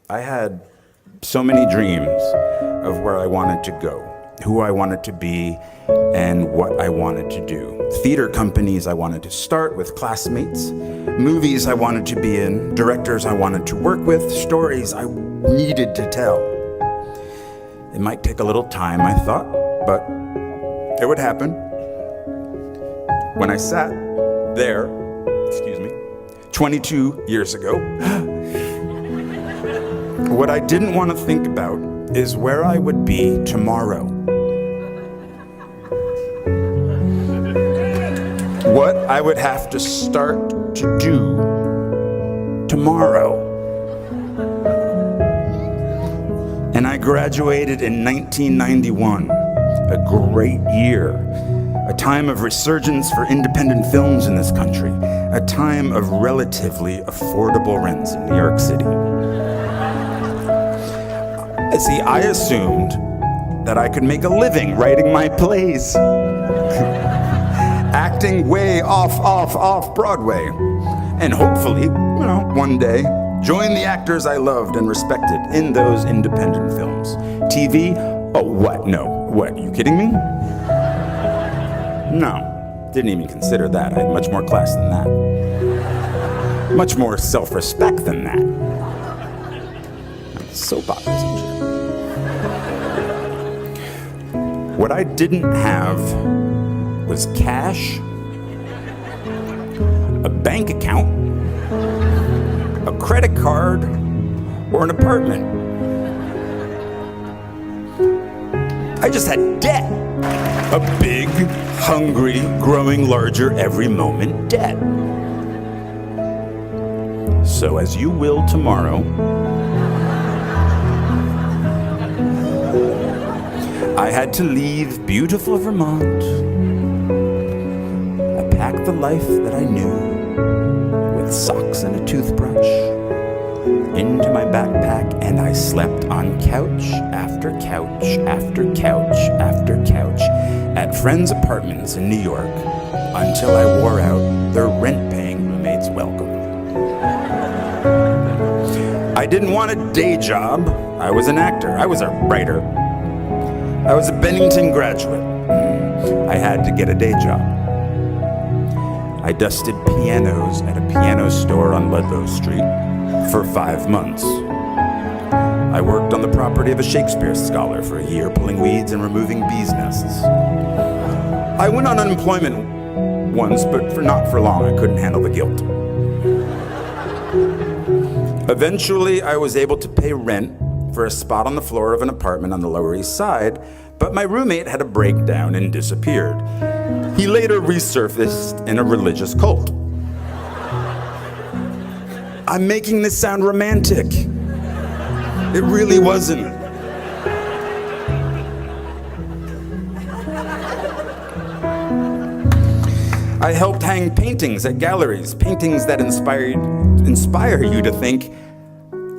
I had so many dreams of where I wanted to go, who I wanted to be, and what I wanted to do. Theater companies I wanted to start with classmates, movies I wanted to be in, directors I wanted to work with, stories I needed to tell. It might take a little time, I thought, but it would happen. When I sat there, 22 years ago, what I didn't want to think about is where I would be tomorrow. What I would have to start to do tomorrow. And I graduated in 1991, a great year, a time of resurgence for independent films in this country, a time of relatively affordable rents in New York City. See, I assumed that I could make a living writing my plays, acting way off Broadway, and hopefully, one day, join the actors I loved and respected in those independent films. TV? Oh, what? No. What, are you kidding me? No, didn't even consider that. I had much more class than that. Much more self-respect than that. Soap operas and shit. What I didn't have was cash, a bank account, a credit card, or an apartment. I just had debt. A big, hungry, growing larger every moment debt. So as you will tomorrow, I had to leave beautiful Vermont. I packed the life that I knew with socks and a toothbrush into my backpack, and I slept on couch after couch after couch after couch at friends' apartments in New York until I wore out their rent-paying roommates' welcome. I didn't want a day job. I was an actor. I was a writer. I was a Bennington graduate. I had to get a day job. I dusted pianos at a piano store on Ludlow Street for 5 months. I worked on the property of a Shakespeare scholar for a year, pulling weeds and removing bees' nests. I went on unemployment once, but not for long. I couldn't handle the guilt. Eventually, I was able to pay rent for a spot on the floor of an apartment on the Lower East Side, but my roommate had a breakdown and disappeared. He later resurfaced in a religious cult. I'm making this sound romantic. It really wasn't. I helped hang paintings at galleries, paintings that inspire you to think,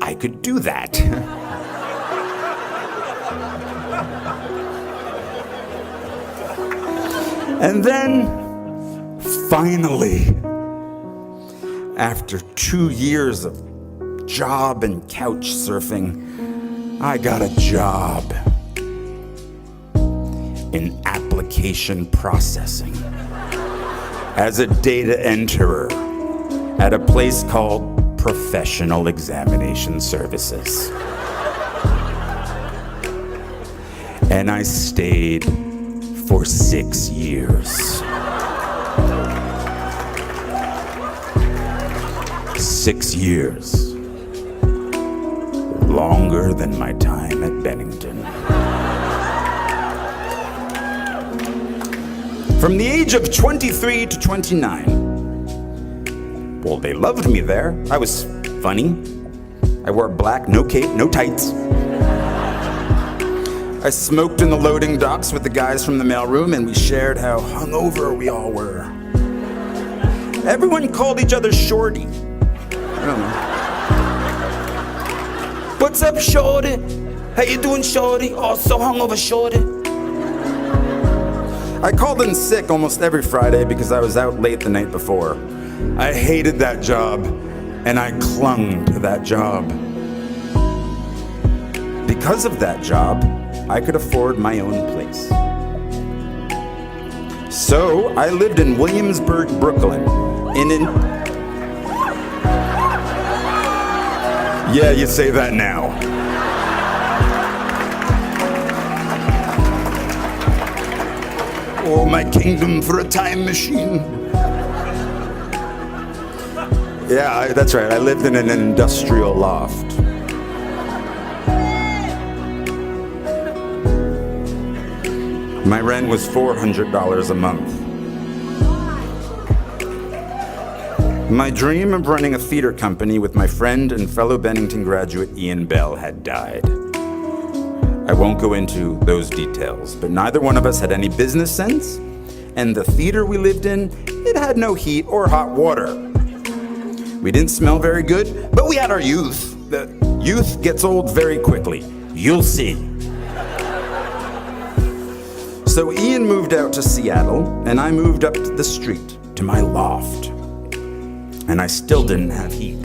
I could do that. And then, finally, after 2 years of job and couch surfing, I got a job in application processing as a data enterer at a place called Professional Examination Services. And I stayed for 6 years. 6 years. Longer than my time at Bennington. From the age of 23 to 29. Well, they loved me there. I was funny. I wore black, no cape, no tights. I smoked in the loading docks with the guys from the mailroom, and we shared how hungover we all were. Everyone called each other Shorty. I don't know. What's up, Shorty? How you doing, Shorty? Oh, so hungover, Shorty. I called in sick almost every Friday because I was out late the night before. I hated that job, and I clung to that job. because of that job, I could afford my own place. So I lived in Williamsburg, Brooklyn, Yeah, you say that now. Oh, my kingdom for a time machine. Yeah, that's right. I lived in an industrial loft. My rent was $400 a month. My dream of running a theater company with my friend and fellow Bennington graduate Ian Bell had died. I won't go into those details, but neither one of us had any business sense, and the theater we lived in, it had no heat or hot water. We didn't smell very good, but we had our youth. The youth gets old very quickly. You'll see. So Ian moved out to Seattle, and I moved up the street to my loft. And I still didn't have heat.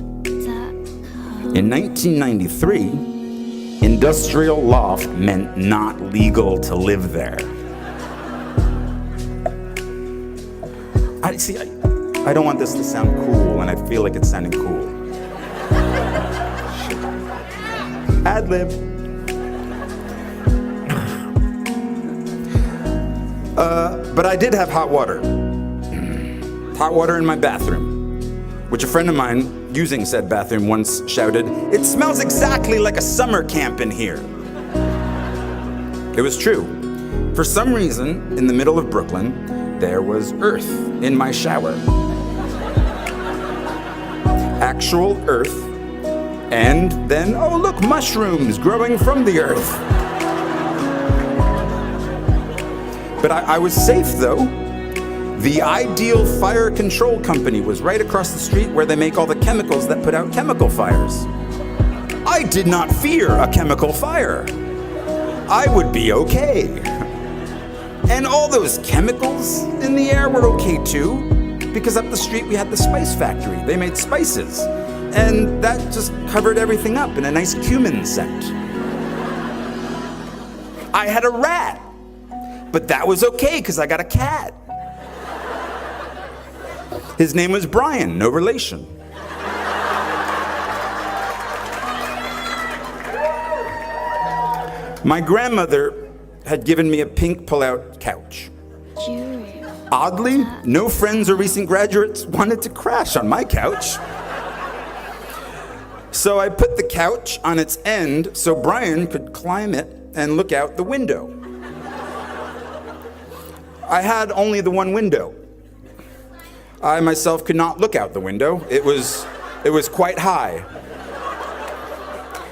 In 1993, industrial loft meant not legal to live there. I don't want this to sound cool, and I feel like it's sounding cool. Ad lib. But I did have hot water. Hot water in my bathroom, which a friend of mine using said bathroom once shouted, "It smells exactly like a summer camp in here." It was true. For some reason, in the middle of Brooklyn, there was earth in my shower. Actual earth. And then, oh look, mushrooms growing from the earth. But I was safe though. The Ideal Fire Control Company was right across the street where they make all the chemicals that put out chemical fires. I did not fear a chemical fire. I would be okay. And all those chemicals in the air were okay too, because up the street we had the spice factory. They made spices, and that just covered everything up in a nice cumin scent. I had a rat, but that was okay because I got a cat. His name was Brian, no relation. My grandmother had given me a pink pull-out couch. Jurrivh. Oddly, no friends or recent graduates wanted to crash on my couch. So I put the couch on its end so Brian could climb it and look out the window. I had only the one window. I myself could not look out the window. It was quite high.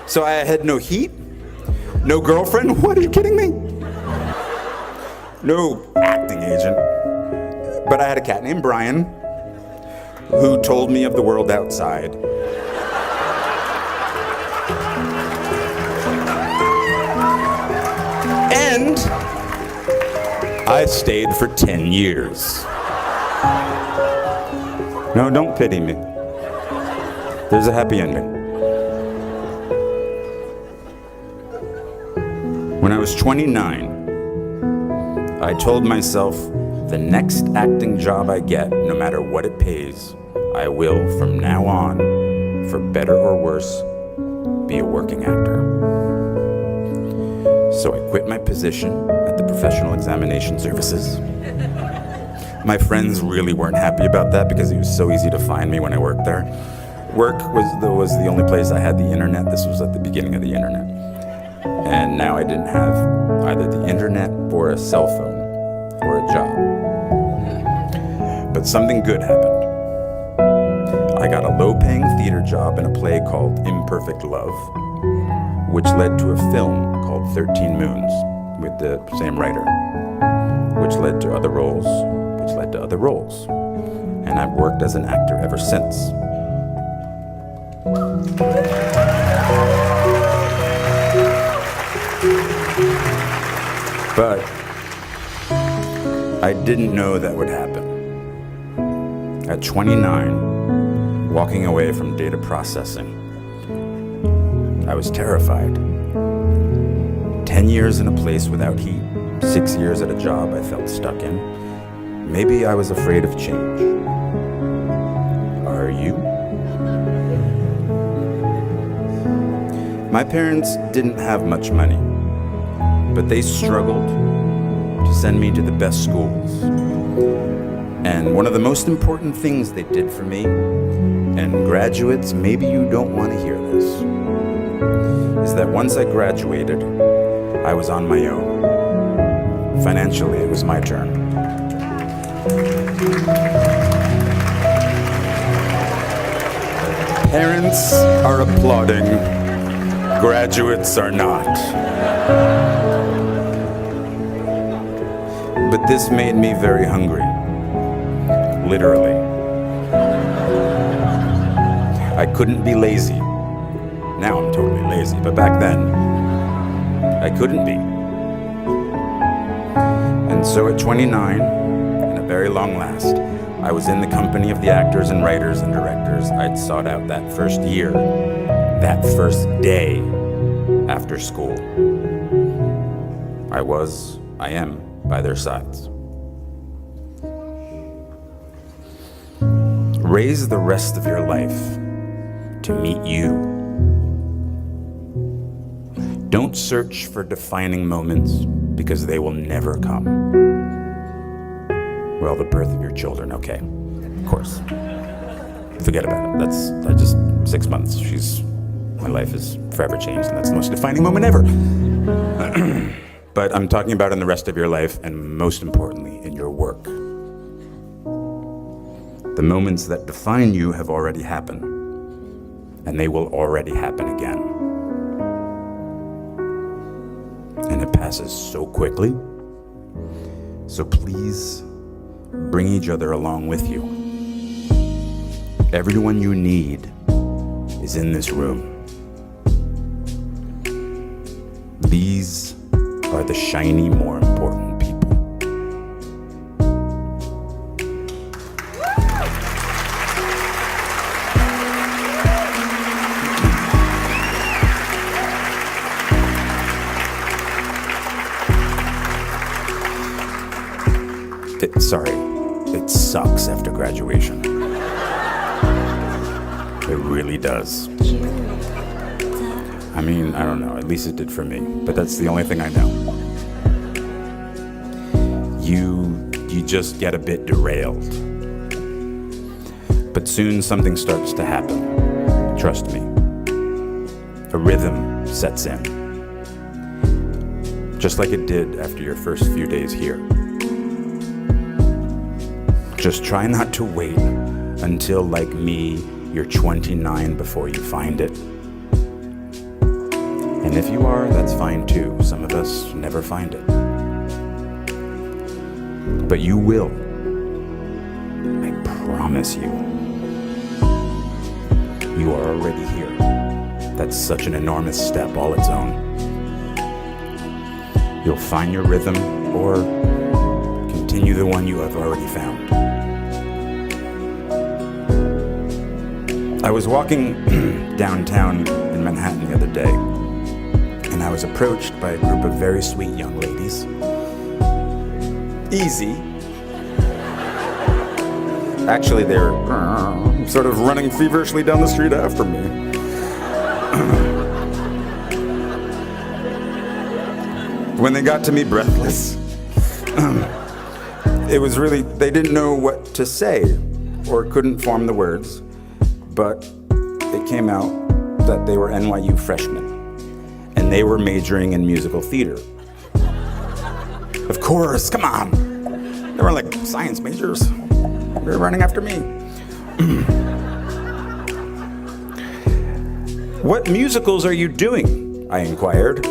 So I had no heat, no girlfriend. What, are you kidding me? No acting agent. But I had a cat named Brian who told me of the world outside. And I stayed for 10 years. No, don't pity me. There's a happy ending. When I was 29, I told myself the next acting job I get, no matter what it pays, I will, from now on, for better or worse, be a working actor. So I quit my position at the Professional Examination Services. My friends really weren't happy about that because it was so easy to find me when I worked there. Work was the only place I had the internet. This was at the beginning of the internet. And now I didn't have either the internet or a cell phone or a job. But something good happened. I got a low-paying theater job in a play called Imperfect Love, which led to a film called 13 Moons with the same writer, which led to other roles, which led to other roles. And I've worked as an actor ever since. But I didn't know that would happen. At 29, walking away from data processing, I was terrified. 10 years in a place without heat, 6 years at a job I felt stuck in. Maybe I was afraid of change. Are you? My parents didn't have much money, but they struggled to send me to the best schools. And one of the most important things they did for me, and graduates, maybe you don't want to hear this, is that once I graduated, I was on my own. Financially, it was my turn. Parents are applauding, graduates are not. But this made me very hungry, literally. I couldn't be lazy. Now I'm totally lazy, but back then, I couldn't be. And so at 29, and at very long last, I was in the company of the actors and writers and directors I'd sought out that first year, that first day after school. I am by their sides. Raise the rest of your life to meet you. Don't search for defining moments because they will never come. Well, the birth of your children, okay, of course. Forget about it. I just 6 months. My life is forever changed, and that's the most defining moment ever. But I'm talking about in the rest of your life, and most importantly, in your work. The moments that define you have already happened, and they will already happen again. And it passes so quickly. So please bring each other along with you. Everyone you need is in this room. These are the shiny, more important people. It sucks after graduation. It really does. I mean, I don't know, at least it did for me, but that's the only thing I know. You just get a bit derailed. But soon something starts to happen. Trust me. A rhythm sets in. Just like it did after your first few days here. Just try not to wait until, like me, you're 29 before you find it. And if you are, that's fine too. Some of us never find it. But you will. I promise you. You are already here. That's such an enormous step all its own. You'll find your rhythm or continue the one you have already found. I was walking downtown in Manhattan the other day, and I was approached by a group of very sweet young ladies. Easy. Actually, they were sort of running feverishly down the street after me. When they got to me, breathless, it was really, they didn't know what to say or couldn't form the words, but it came out that they were NYU freshmen, and they were majoring in musical theater. Of course, come on. They were like science majors. They were running after me. What musicals are you doing? I inquired.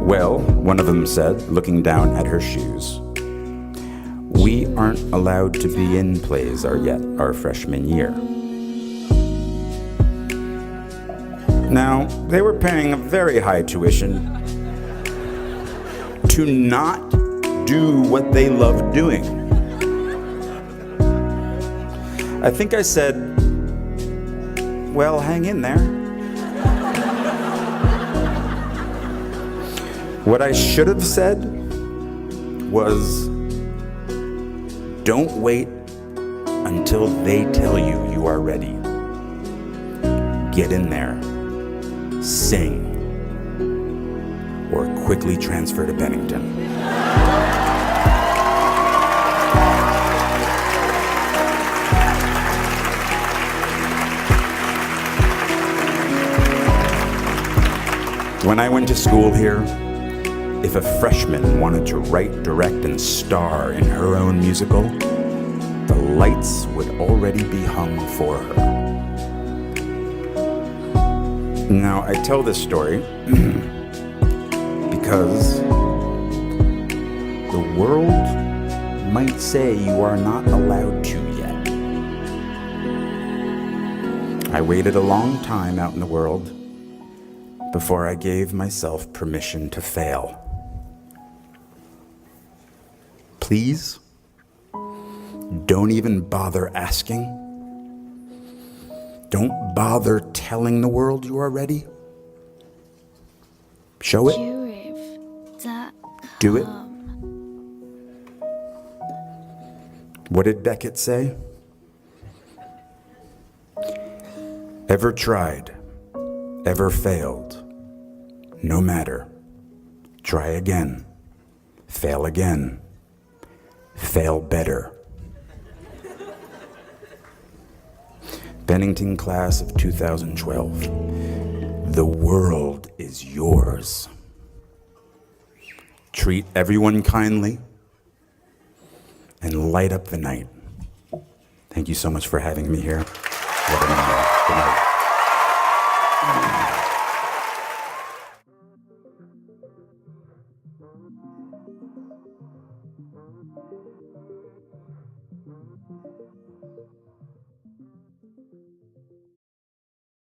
Well, one of them said, looking down at her shoes, we aren't allowed to be in plays our freshman year. Now, they were paying a very high tuition to not do what they loved doing. I think I said, well, hang in there. What I should have said was, don't wait until they tell you you are ready. Get in there, sing, or quickly transfer to Bennington. When I went to school here, if a freshman wanted to write, direct, and star in her own musical, the lights would already be hung for her. Now, I tell this story because the world might say you are not allowed to yet. I waited a long time out in the world before I gave myself permission to fail. Please, don't even bother asking. Don't bother telling the world you are ready. Show it. Jurrivh.com. Do it. What did Beckett say? Ever tried, ever failed, no matter. Try again, fail again, fail better. Bennington class of 2012. The world is yours. Treat everyone kindly and light up the night. Thank you so much for having me here. Good night.